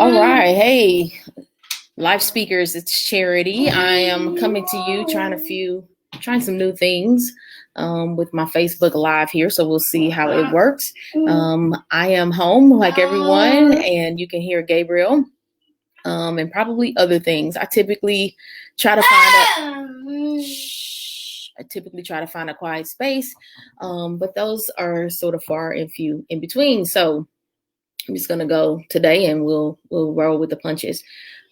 All right. Hey, live speakers, it's Charity. I am coming to you trying some new things with my Facebook Live here. So we'll see how it works. I am home like everyone, and you can hear Gabriel and probably other things. I typically try to find a quiet space, but those are sort of far and few in between. So I'm just gonna go today, and we'll roll with the punches.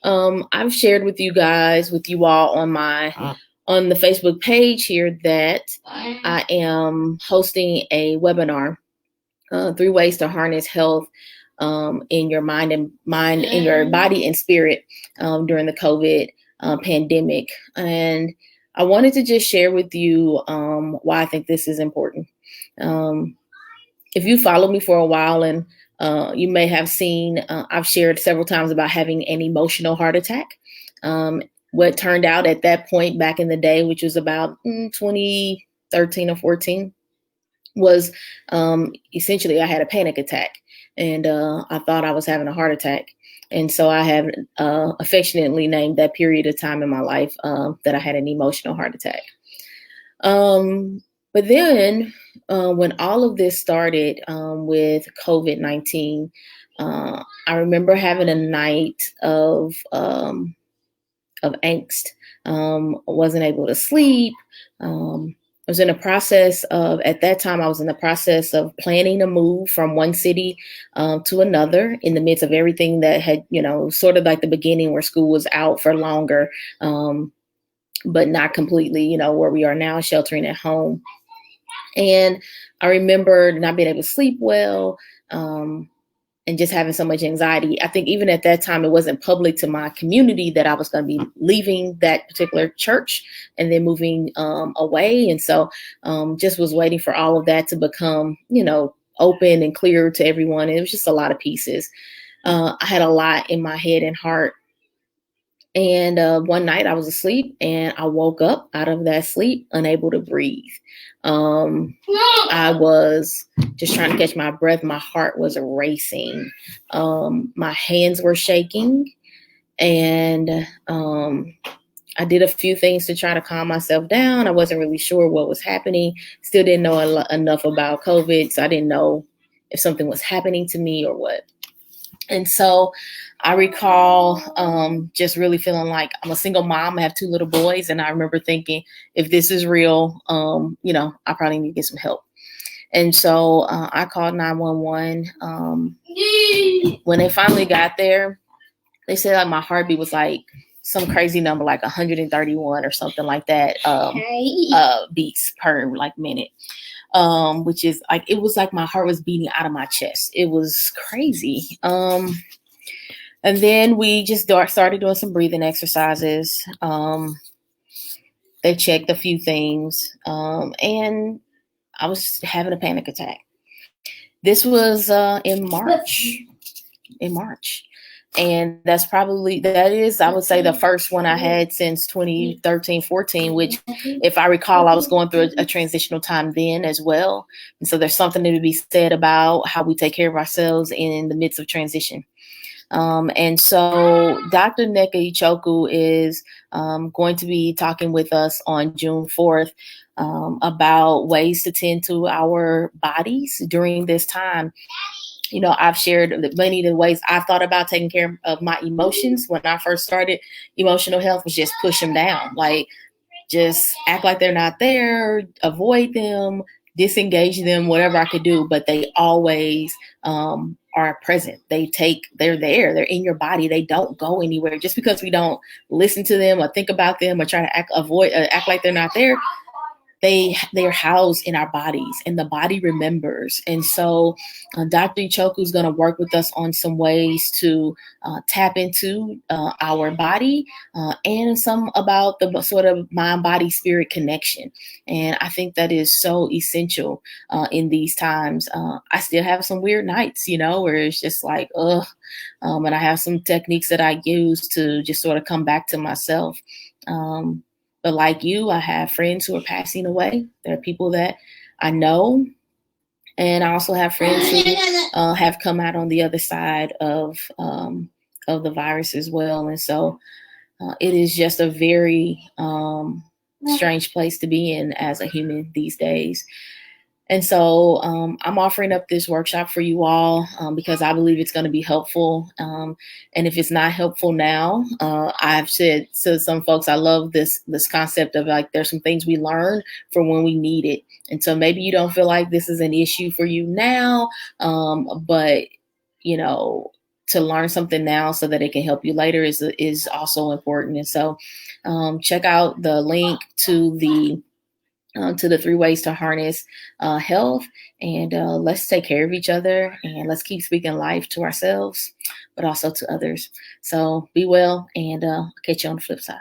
I've shared with you all on the Facebook page here that I am hosting a webinar, 3 ways to harness health in your mind, in your body and spirit during the COVID pandemic. And I wanted to just share with you why I think this is important. If you follow me for a while, and you may have seen, I've shared several times about having an emotional heart attack. What turned out at that point back in the day, which was about 2013 or 14, was essentially I had a panic attack, and I thought I was having a heart attack. And so I have affectionately named that period of time in my life that I had an emotional heart attack. But then when all of this started with COVID-19, I remember having a night of angst. Wasn't able to sleep. I was in the process of, at that time, I was in the process of planning a move from one city to another in the midst of everything that had, sort of like the beginning where school was out for longer, but not completely, where we are now, sheltering at home. And I remember not being able to sleep well, and just having so much anxiety. I think even at that time, it wasn't public to my community that I was going to be leaving that particular church and then moving away. And so just was waiting for all of that to become, open and clear to everyone. And it was just a lot of pieces. I had a lot in my head and heart. And one night I was asleep, and I woke up out of that sleep unable to breathe. I was just trying to catch my breath. My heart was racing. My hands were shaking. And I did a few things to try to calm myself down. I wasn't really sure what was happening. Still didn't know enough about COVID. So I didn't know if something was happening to me or what. And so I recall just really feeling like I'm a single mom. I have 2 little boys. And I remember thinking, if this is real, I probably need to get some help. And so I called 911. When they finally got there, they said like my heartbeat was like some crazy number, like 131 or something like that, beats per like minute. Which is like, it was like my heart was beating out of my chest. It was crazy. And then we just started doing some breathing exercises. They checked a few things, and I was having a panic attack. This was in March. And that is, I would say, the first one I had since 2013, 14, which, if I recall, I was going through a transitional time then as well. And so there's something to be said about how we take care of ourselves in the midst of transition. And so Dr. Nneka Ichoku is going to be talking with us on June 4th about ways to tend to our bodies during this time. I've shared many of the ways I've thought about taking care of my emotions. When I first started, emotional health was just push them down, like just act like they're not there, avoid them, disengage them, whatever I could do. But they always are present. They're there. They're in your body. They don't go anywhere. Just because we don't listen to them or think about them or try to act like they're not there, they're housed in our bodies, and the body remembers. And so Dr. Ichoku is going to work with us on some ways to tap into our body and some about the sort of mind, body, spirit connection. And I think that is so essential in these times. I still have some weird nights, where it's just like, ugh. And I have some techniques that I use to just sort of come back to myself. But like you, I have friends who are passing away. There are people that I know. And I also have friends who have come out on the other side of of the virus as well. And so it is just a very strange place to be in as a human these days. And so I'm offering up this workshop for you all because I believe it's going to be helpful. And if it's not helpful now, I've said to some folks, I love this concept of like there's some things we learn for when we need it. And so maybe you don't feel like this is an issue for you now, but you know, to learn something now so that it can help you later is also important. And so check out the link to the 3 ways to harness health, and let's take care of each other, and let's keep speaking life to ourselves, but also to others. So be well, and catch you on the flip side.